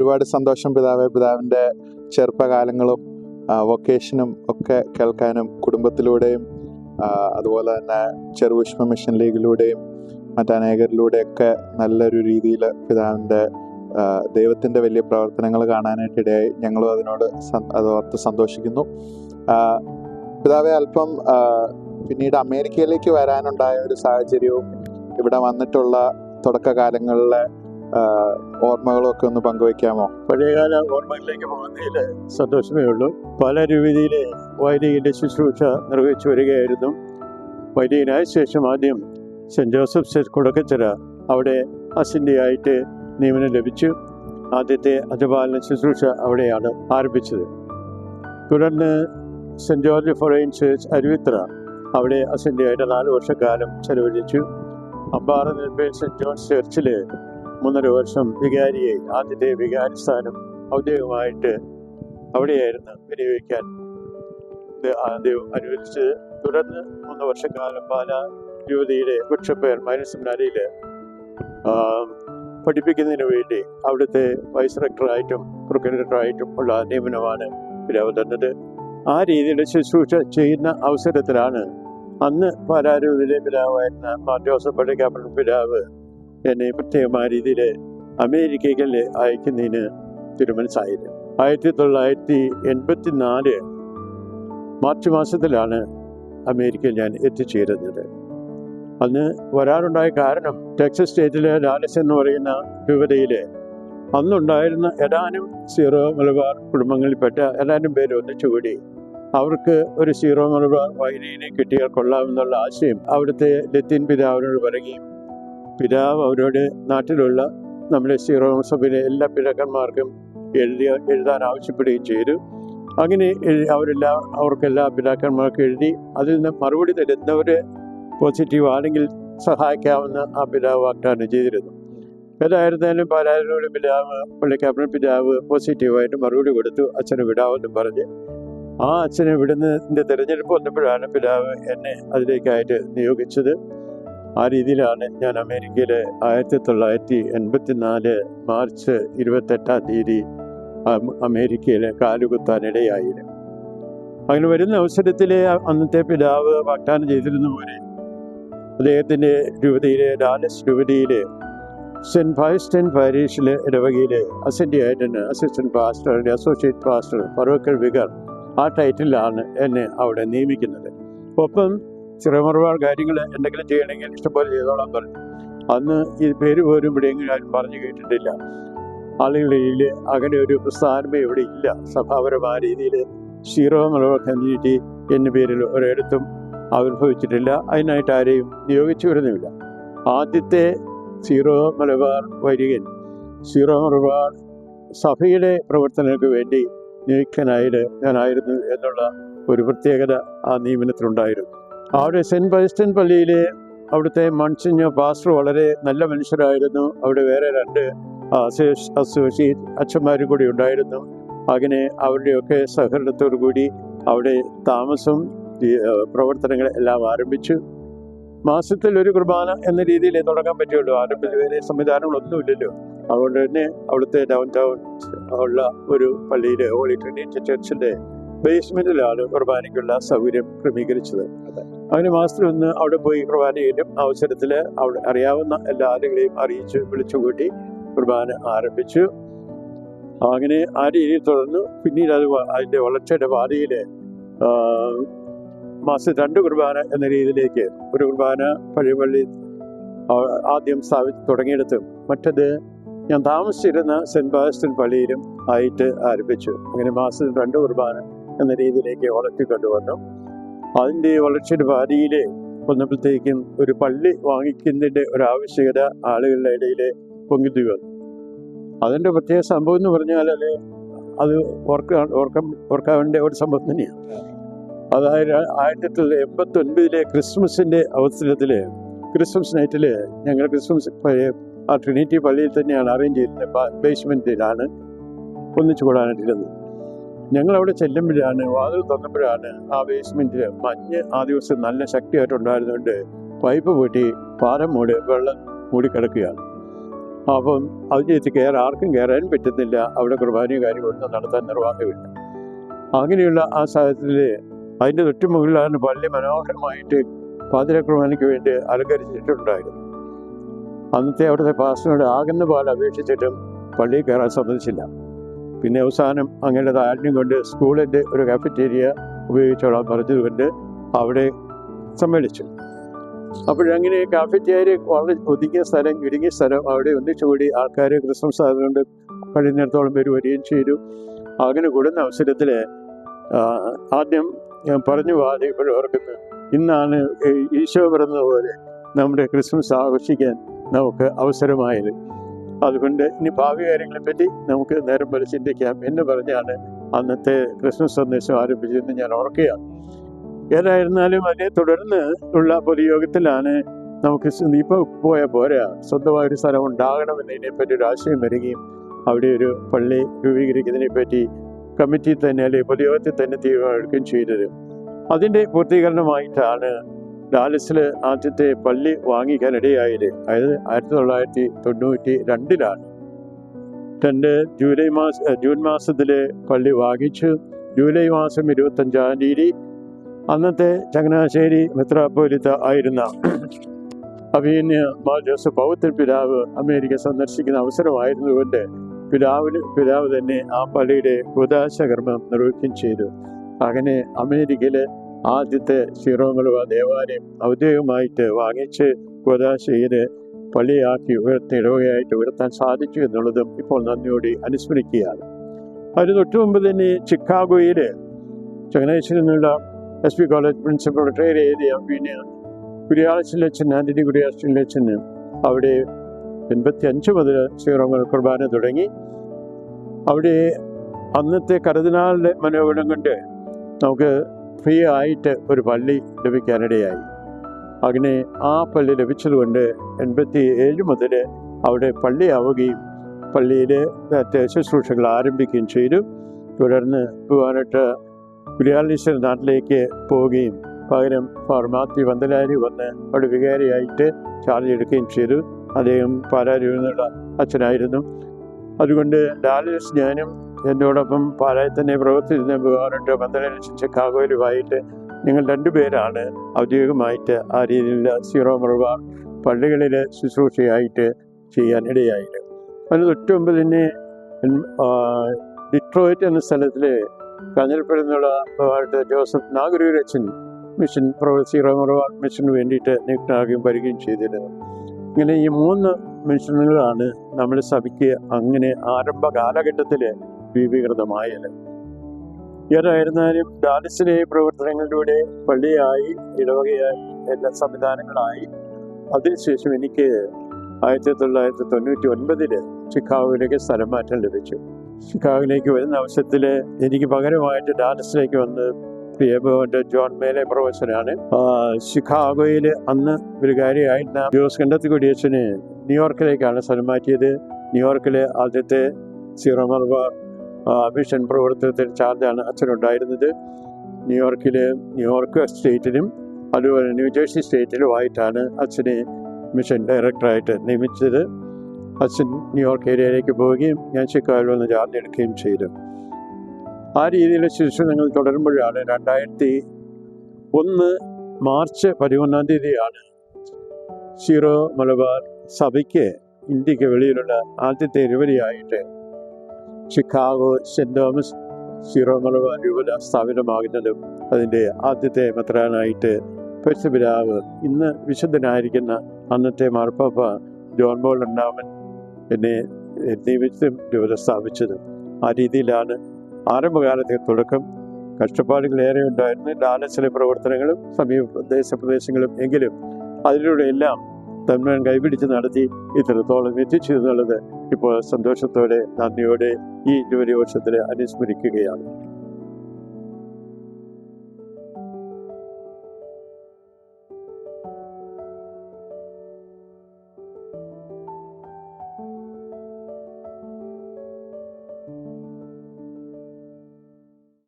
ഒരുപാട് സന്തോഷം പിതാവേ. പിതാവിൻ്റെ ചെറുപ്പകാലങ്ങളും വൊക്കേഷനും ഒക്കെ കേൾക്കാനും കുടുംബത്തിലൂടെയും അതുപോലെ തന്നെ ചെറുപുഷ്പ മിഷൻ ലീഗിലൂടെയും മറ്റനേകരിലൂടെയൊക്കെ നല്ലൊരു രീതിയിൽ പിതാവിൻ്റെ ദൈവത്തിൻ്റെ വലിയ പ്രവർത്തനങ്ങൾ കാണാനായിട്ടിടയായി. ഞങ്ങളും അതോർത്ത് സന്തോഷിക്കുന്നു. പിതാവെ, അല്പം പിന്നീട് അമേരിക്കയിലേക്ക് വരാനുണ്ടായ ഒരു സാഹചര്യവും ഇവിടെ വന്നിട്ടുള്ള തുടക്കകാലങ്ങളിലെ ഓർമ്മകളും ഒക്കെ ഒന്ന് പങ്കുവയ്ക്കാമോ? പഴയകാല ഓർമ്മകളിലേക്ക് പോകുന്നതിൽ സന്തോഷമേ ഉള്ളൂ. പല രീതിയിൽ വൈദികന്റെ ശുശ്രൂഷ നിർവഹിച്ചു വരികയായിരുന്നു. വൈദികനായ ശേഷം ആദ്യം സെൻറ് ജോസഫ് ചർച്ച് കുടക്കച്ചിറ, അവിടെ അസിൻ്റെയായിട്ട് നിയമനം ലഭിച്ചു. ആദ്യത്തെ അജപാലന ശുശ്രൂഷ അവിടെയാണ് ആരംഭിച്ചത്. തുടർന്ന് saint George forane church Aruvithura, അവിടെ അസിൻ്റെയായിട്ട് 4 വർഷക്കാലം ചെലവഴിച്ചു. അമ്പാറ നെൽപ്പേൽ സെൻറ് ജോൺസ് ചർച്ചിൽ 3.5 വർഷം വികാരിയായി. ആദ്യത്തെ വികാരി സ്ഥാനം ഔദ്യോഗികമായിട്ട് അവിടെയായിരുന്നു വിനിയോഗിക്കാൻ ആദ്യം അനുവദിച്ചത്. തുടർന്ന് 3 വർഷക്കാലം പാലാ യുവതിയുടെ ബിഷപ്പ് മൈനർ സെമിനാരിയിൽ പഠിപ്പിക്കുന്നതിന് വേണ്ടി അവിടുത്തെ വൈസ് റെക്ടറായിട്ടും പ്രൊക്യൂറേറ്ററായിട്ടും ഉള്ള നിയമനമാണ് പിതാവ് തന്നത്. ആ രീതിയിൽ ശുശ്രൂഷ ചെയ്യുന്ന അവസരത്തിലാണ് അന്ന് പാലാരൂരിലെ പിതാവായിരുന്ന മാർ ജോസഫ് പള്ളിക്കാപ്പൻ പിതാവ് എന്നെ പ്രത്യേകമായ രീതിയിൽ അമേരിക്കയിൽ അയക്കുന്നതിന് തീരുമാനിച്ചായത്. 1984 മാർച്ച് മാസത്തിലാണ് അമേരിക്കയിൽ ഞാൻ എത്തിച്ചേരുന്നത്. അന്ന് വരാനുണ്ടായ കാരണം ടെക്സസ് സ്റ്റേറ്റിലെ ഡാലസ് എന്ന് പറയുന്ന രൂപതയിൽ അന്നുണ്ടായിരുന്ന ഏതാനും സീറോ മലബാർ കുടുംബങ്ങളിൽപ്പെട്ട ഏതാനും പേര് ഒന്നിച്ചുകൂടി അവർക്ക് ഒരു സീറോ മലബാർ വൈദികനെ കിട്ടിയാൽ കൊള്ളാമെന്നുള്ള ആശയം അവിടുത്തെ ലത്തീൻ പിതാവിനോട് പറയുകയും പിതാവ് അവരോട് നാട്ടിലുള്ള നമ്മുടെ സീറോ സഭയിലെ എല്ലാ പിതാക്കന്മാർക്കും എഴുതാൻ ആവശ്യപ്പെടുകയും ചെയ്തു. അങ്ങനെ അവർക്കെല്ലാ പിതാക്കന്മാർക്കും എഴുതി അതിൽ നിന്ന് മറുപടി തരുന്നവർ പോസിറ്റീവ് ആണെങ്കിൽ സഹായിക്കാമെന്ന് ആ പിതാവ് വാഗ്ദാനം ചെയ്തിരുന്നു. ഏതായിരുന്നാലും പാലാരിനോട് പിതാവ് പള്ളിക്കാപ്പൻ പിതാവ് പോസിറ്റീവായിട്ട് മറുപടി കൊടുത്തു, അച്ഛനെ വിടാമെന്നും പറഞ്ഞ്. ആ അച്ഛനെ വിടുന്നതിൻ്റെ തിരഞ്ഞെടുപ്പ് വന്നപ്പോഴാണ് പിതാവ് എന്നെ അതിലേക്കായിട്ട് നിയോഗിച്ചത്. ആ രീതിയിലാണ് ഞാൻ അമേരിക്കയിൽ 1984 മാർച്ച് 28-ാം തീയതി അമേരിക്കയിൽ കാലുകുത്താനിടയായത്. അങ്ങനെ വരുന്ന അവസരത്തിൽ അന്നത്തെ പിതാവ് വാഗ്ദാനം ചെയ്തിരുന്ന പോലെ അദ്ദേഹത്തിൻ്റെ രൂപതയിലെ ഡാലസ് രൂപതയിലെ സെൻറ്റ് ഫൈസ്റ്റൻ പാരീഷിലെ ഇടവകയിലെ അസിൻ്റെയായിട്ട് assistant pastor, associate pastor, Paravakkal vicar, ആ ടൈറ്റിലാണ് എന്നെ അവിടെ നിയമിക്കുന്നത്. ഒപ്പം ചിറമറുപാട് കാര്യങ്ങൾ എന്തെങ്കിലും ചെയ്യണമെങ്കിൽ ഇഷ്ടംപോലെ ചെയ്തോളാൻ പറഞ്ഞു. അന്ന് ഈ പേര് പോലും ഇവിടെയെങ്കിലും ആരും പറഞ്ഞു കേട്ടിട്ടില്ല. ആളുകളിൽ അങ്ങനെ ഒരു പ്രസ്ഥാനമേ ഇവിടെ ഇല്ല. സഭാപരമായ രീതിയിൽ സീറോ മലബാർ കമ്മ്യൂണിറ്റി എന്ന പേരിൽ ഒരിടത്തും ആവിർഭവിച്ചിട്ടില്ല. അതിനായിട്ട് ആരെയും നിയോഗിച്ചു വരുന്നുമില്ല. ആദ്യത്തെ സീറോ മലബാർ വൈദികൻ സീറോ മലബാർ സഭയുടെ പ്രവർത്തനങ്ങൾക്ക് വേണ്ടി നിയുക്തനായിട്ട് ഞാനായിരുന്നു എന്നുള്ള ഒരു പ്രത്യേകത ആ നിയമനത്തിലുണ്ടായിരുന്നു. അവിടെ സെൻറ്റ് ഫൈസ്റ്റൻ പള്ളിയിലെ അവിടുത്തെ മൺസിഞ്ഞ പാസ്റ്റർ വളരെ നല്ല മനുഷ്യരായിരുന്നു. അവിടെ വേറെ 2 അസോസിയേറ്റ് അച്ഛന്മാരും കൂടി ഉണ്ടായിരുന്നു. അങ്ങനെ അവരുടെയൊക്കെ സഹകരണത്തോടു കൂടി അവിടെ താമസം പ്രവർത്തനങ്ങൾ എല്ലാം ആരംഭിച്ചു. മാസത്തിൽ ഒരു കുർബാന എന്ന രീതിയിൽ തുടങ്ങാൻ പറ്റുള്ളൂ. ആരംഭിച്ച വേറെ സംവിധാനങ്ങളൊന്നുമില്ലല്ലോ. അതുകൊണ്ട് തന്നെ അവിടുത്തെ ഡൗൺ ടൗൺ ഉള്ള ഒരു പള്ളിയിലെ ഹോളി ട്രിനിറ്റി ചർച്ചിൻ്റെ ബേസ്മെൻറ്റിലാണ് കുർബാനയ്ക്കുള്ള സൗകര്യം ക്രമീകരിച്ചത്. അങ്ങനെ മാസത്തിൽ ഒന്ന് അവിടെ പോയി കുർബാന ചെയ്യും. അവസരത്തിൽ അവിടെ അറിയാവുന്ന എല്ലാ ആളുകളെയും വിളിച്ചുകൂട്ടി കുർബാന ആരംഭിച്ചു. അങ്ങനെ ആ രീതിയിൽ തുടർന്നു. പിന്നീട് അതിൻ്റെ വളർച്ചയുടെ പാതയിൽ മാസം 2 കുർബാന എന്ന രീതിയിലേക്ക് ഒരു കുർബാന പഴയ പള്ളി ആദ്യം തുടങ്ങിയെടുത്തും മറ്റത് ഞാൻ താമസിച്ചിരുന്ന സെൻറ്റ് ബാസ്റ്റൻ പള്ളിയിലും ആയിട്ട് ആരംഭിച്ചു. അങ്ങനെ മാസത്തിൽ 2 കുർബാന എന്ന രീതിയിലേക്ക് വളർത്തിക്കൊണ്ടുവന്നു. അതിൻ്റെ വളർച്ചയുടെ പാതയിൽ വന്നപ്പോഴത്തേക്കും ഒരു പള്ളി വാങ്ങിക്കുന്നതിൻ്റെ ഒരാവശ്യകത ആളുകളുടെ ഇടയിൽ പൊങ്ങി വന്നു. അതിൻ്റെ പ്രത്യേക സംഭവം എന്ന് പറഞ്ഞാൽ അത് ഓർക്കാവേണ്ട ഒരു സംഭവം തന്നെയാണ്. അതായത് 1989 ക്രിസ്മസിൻ്റെ അവസരത്തിൽ ക്രിസ്മസ് നൈറ്റിൽ ഞങ്ങൾ ക്രിസ്മസ് ആ ട്രിനിറ്റി പള്ളിയിൽ തന്നെയാണ് അറേഞ്ച് ചെയ്തിരുന്നത്. ബേസ്മെൻറ്റിലാണ് ഒന്നിച്ചു കൂടാനായിട്ടിരുന്നത്. ഞങ്ങളവിടെ ചെല്ലുമ്പോഴാണ് വാതിൽ തുറന്നപ്പോഴാണ് ആ ബേസ്മെൻറ്റിൽ മഞ്ഞ് ആ ദിവസം നല്ല ശക്തിയായിട്ടുണ്ടായിരുന്നുകൊണ്ട് പൈപ്പ് പൊട്ടി പാലം വെള്ളം മൂടിക്കിടക്കുകയാണ്. അപ്പം അതിനകത്ത് ആർക്കും കയറാൻ പറ്റുന്നില്ല. അവിടെ കുർബാനയും കാര്യങ്ങളൊന്നും നടത്താൻ നിർവാഹമില്ല. അങ്ങനെയുള്ള ആ സാഹചര്യത്തിൽ അതിൻ്റെ തൊട്ടുമുകളിലാണ് പള്ളി മനോഹരമായിട്ട് പാതിര കുർബാനയ്ക്ക് വേണ്ടി അലങ്കരിച്ചിട്ടുണ്ടായിരുന്നു. അന്നത്തെ അവിടുത്തെ പാസ്റ്ററിനോട് ആകുന്ന പോലെ അപേക്ഷിച്ചിട്ടും പള്ളിയിൽ കയറാൻ സമ്മതിച്ചില്ല. പിന്നെ അവസാനം അങ്ങനെ താല്യം കൊണ്ട് സ്കൂളിൻ്റെ ഒരു കാഫറ്റേരിയ ഉപയോഗിച്ചോളാൻ പറഞ്ഞതുകൊണ്ട് അവിടെ സമ്മേളിച്ചു. അപ്പോഴങ്ങനെ കാഫറ്റേരിയ വളരെ ഇടുങ്ങിയ സ്ഥലം അവിടെ ഒന്നിച്ചുകൂടി ആൾക്കാർ ക്രിസ്മസ് ആയതുകൊണ്ട് കഴിയുന്നിടത്തോളം പേര് വരികയും ചെയ്തു. അങ്ങനെ കൂടുന്ന അവസരത്തിൽ ആദ്യം ഞാൻ പറഞ്ഞു ഇപ്പോഴും ഓർക്കുന്നു, ഇന്നാണ് ഈശോ പിറന്നതുപോലെ നമ്മുടെ ക്രിസ്മസ് ആഘോഷിക്കാൻ നമുക്ക് അവസരമായത്. അതുകൊണ്ട് ഇനി ഭാവി കാര്യങ്ങളെപ്പറ്റി നമുക്ക് നേരം പോലെ ചിന്തിക്കാം എന്ന് പറഞ്ഞാണ് അന്നത്തെ ക്രിസ്മസ് സന്ദേശം ആരംഭിച്ചതെന്ന് ഞാൻ ഓർക്കുകയാണ്. ഏതായിരുന്നാലും അതിനെ തുടർന്ന് ഉള്ള പൊതുയോഗത്തിലാണ് നമുക്ക് ഇപ്പോൾ പോയാൽ പോരാ, സ്വന്തമായൊരു സ്ഥലം ഉണ്ടാകണമെന്നതിനെപ്പറ്റി ഒരു ആശയം വരികയും അവിടെ ഒരു പള്ളി രൂപീകരിക്കുന്നതിനെപ്പറ്റി കമ്മിറ്റി തന്നെ അല്ലെങ്കിൽ പൊതുയോഗത്തിൽ തന്നെ തീരുമാനമെടുക്കുകയും ചെയ്തത്. അതിൻ്റെ പൂർത്തീകരണമായിട്ടാണ് ഡാലസിൽ ആദ്യത്തെ പള്ളി വാങ്ങിക്കാനിടയായത്. അതായത് 1992 ജൂൺ മാസത്തിൽ പള്ളി വാങ്ങിച്ചു. ജൂലൈ മാസം 25-ാം തീയതി അന്നത്തെ ചങ്ങനാശ്ശേരി മെത്രാപ്പോലിത്ത ആയിരുന്ന അഭിനയ മാർ ജോസഫ് പൗത്രൻ പിതാവ് അമേരിക്ക സന്ദർശിക്കുന്ന അവസരമായിരുന്നുകൊണ്ട് പിതാവ് തന്നെ ആ പള്ളിയുടെ കൂദാശ കർമ്മം നിർവഹിക്കുകയും ചെയ്തു. അങ്ങനെ അമേരിക്കയിലെ ആദ്യത്തെ സീറോ-മലബാർ ദേവാലയം ഔദ്യോഗികമായിട്ട് വാങ്ങിച്ച് കൂദാശയിൽ പള്ളിയാക്കി ഇടവകയായിട്ട് ഉയർത്താൻ സാധിച്ചു എന്നുള്ളതും ഇപ്പോൾ നന്ദിയോടെ അനുസ്മരിക്കുകയാണ്. അതിന് തൊട്ടു മുമ്പ് തന്നെ ചിക്കാഗോയിൽ ചങ്ങനാശ്ശേരിയിൽ നിന്നുള്ള SP കോളേജ് പ്രിൻസിപ്പൽ റിട്ടയർ ചെയ്ത പിന്നെ കുര്യാളച്ചൻ ആന്റണി കുര്യാളച്ചന് അവിടെ 85 മുതൽ സീറോ-മലബാർ കുർബാന തുടങ്ങി. അവിടെ അന്നത്തെ കർദിനാളിൻ്റെ മനോഗുണം കൊണ്ട് നമുക്ക് ഫ്രീ ആയിട്ട് ഒരു പള്ളി ലഭിക്കാനിടയായി. അങ്ങനെ ആ പള്ളി ലഭിച്ചതുകൊണ്ട് 87 മുതൽ അവിടെ പള്ളിയാവുകയും പള്ളിയിൽ ശുശ്രൂഷകൾ ആരംഭിക്കുകയും ചെയ്തു. തുടർന്ന് ബഹുമാനപ്പെട്ട കുര്യാളീശ്വര നാട്ടിലേക്ക് പോവുകയും പകരം ഫാദർ മാത്യു വന്തലാരി വന്ന് അവിടെ വികാരിയായിട്ട് ചാർജ് എടുക്കുകയും ചെയ്തു. അദ്ദേഹം പാലാരിയിൽ നിന്നുള്ള അച്ഛനായിരുന്നു. അതുകൊണ്ട് ഡാലസ് ഞാനും എന്നോടൊപ്പം പാലായിൽ തന്നെ പ്രവർത്തിച്ചിരുന്ന ബഹുമാനപ്പെട്ട വന്തലാരി ചിക്കാഗോയിലുമായിട്ട് ഞങ്ങൾ 2 പേരാണ് ഔദ്യോഗികമായിട്ട് ആ രീതിയിലുള്ള സീറോ-മലബാർ പള്ളികളിൽ ശുശ്രൂഷയായിട്ട് ചെയ്യാൻ ഇടയായിട്ട്. അതിന് തൊട്ട് മുമ്പ് തന്നെ ഡിട്രോയിറ്റ് എന്ന സ്ഥലത്തിൽ കാഞ്ഞിരപ്പള്ളിയിൽ നിന്നുള്ള ജോസഫ് നാഗരൂരച്ചൻ മിഷൻ സീറോ-മലബാർ മിഷന് വേണ്ടിയിട്ട് നിയുക്തനാകുകയും വരികയും ചെയ്തിരുന്നു. ഇങ്ങനെ ഈ 3 മിഷനുകളാണ് നമ്മുടെ സഭയ്ക്ക് അങ്ങനെ ആരംഭ കാലഘട്ടത്തിൽ രൂപീകൃതമായത്. ഏതായിരുന്നാലും ഡാലസിലെ പ്രവർത്തനങ്ങളിലൂടെ പള്ളിയായി, ഇടവകയായി, എല്ലാ സംവിധാനങ്ങളായി. അതിനുശേഷം എനിക്ക് 1999 ചിക്കാഗോയിലേക്ക് സ്ഥലം മാറ്റം ലഭിച്ചു. ചിക്കാഗോയിലേക്ക് വരുന്ന അവസരത്തിൽ എനിക്ക് പകരമായിട്ട് ഡാലസിലേക്ക് വന്ന് പ്രിയപ്പെട്ട ജോൺ മേലെ പ്രൊഫസറാണ്. ചിക്കാഗോയിൽ അന്ന് ഒരു കാര്യമായിരുന്ന ജോസ് കണ്ടത്തിക്കുടിയച്ഛന് ന്യൂയോർക്കിലേക്കാണ് സ്ഥലം മാറ്റിയത്. ന്യൂയോർക്കിലെ ആദ്യത്തെ സീറോ-മലബാർ മിഷൻ പ്രവർത്തനത്തിൽ ചാർജാണ് അച്ഛനുണ്ടായിരുന്നത്. ന്യൂയോർക്ക് സ്റ്റേറ്റിലും അതുപോലെ ന്യൂജേഴ്സി സ്റ്റേറ്റിലുമായിട്ടാണ് അച്ഛനെ മിഷൻ ഡയറക്ടറായിട്ട് നിയമിച്ചത്. അച്ഛൻ ന്യൂയോർക്ക് ഏരിയയിലേക്ക് പോവുകയും ഞാൻ ചിക്കാഗോയിൽ വന്ന് ചാർജ് എടുക്കുകയും ചെയ്തു. ആ രീതിയിലെ ശുശ്രൂഷകൾ തുടരുമ്പോഴാണ് 2001 മാർച്ച് 11-ാം തീയതിയാണ് സീറോ-മലബാർ സഭയ്ക്ക് ഇന്ത്യക്ക് വെളിയിലുള്ള ആദ്യത്തെ രൂപതയായിട്ട് ചിക്കാഗോ സെൻറ് തോമസ് സീറോ-മലബാർ രൂപത സ്ഥാപിതമാകുന്നതും അതിൻ്റെ ആദ്യത്തെ മെത്രാനായിട്ട് പരിശുദ്ധ പിതാവ് ഇന്ന് വിശുദ്ധനായിരിക്കുന്ന അന്നത്തെ മാർപ്പാപ്പ ജോൺ പോൾ 2 എന്നെ നിയമിച്ചും രൂപത സ്ഥാപിച്ചതും. ആ രീതിയിലാണ് ആരംഭകാലത്തെ തുടക്കം. കഷ്ടപ്പാടുകളേറെ ഉണ്ടായിരുന്നു ഡാലസിലെ പ്രവർത്തനങ്ങളും സമീപ പ്രദേശങ്ങളും. എങ്കിലും അതിലൂടെ എല്ലാം തന്മൻ കൈപിടിച്ച് നടത്തി ഇത്രത്തോളം എത്തിച്ചു എന്നുള്ളത് ഇപ്പോൾ സന്തോഷത്തോടെ നന്ദിയോടെ ഈ ജൂബിലി വർഷത്തിൽ അനുസ്മരിക്കുകയാണ്.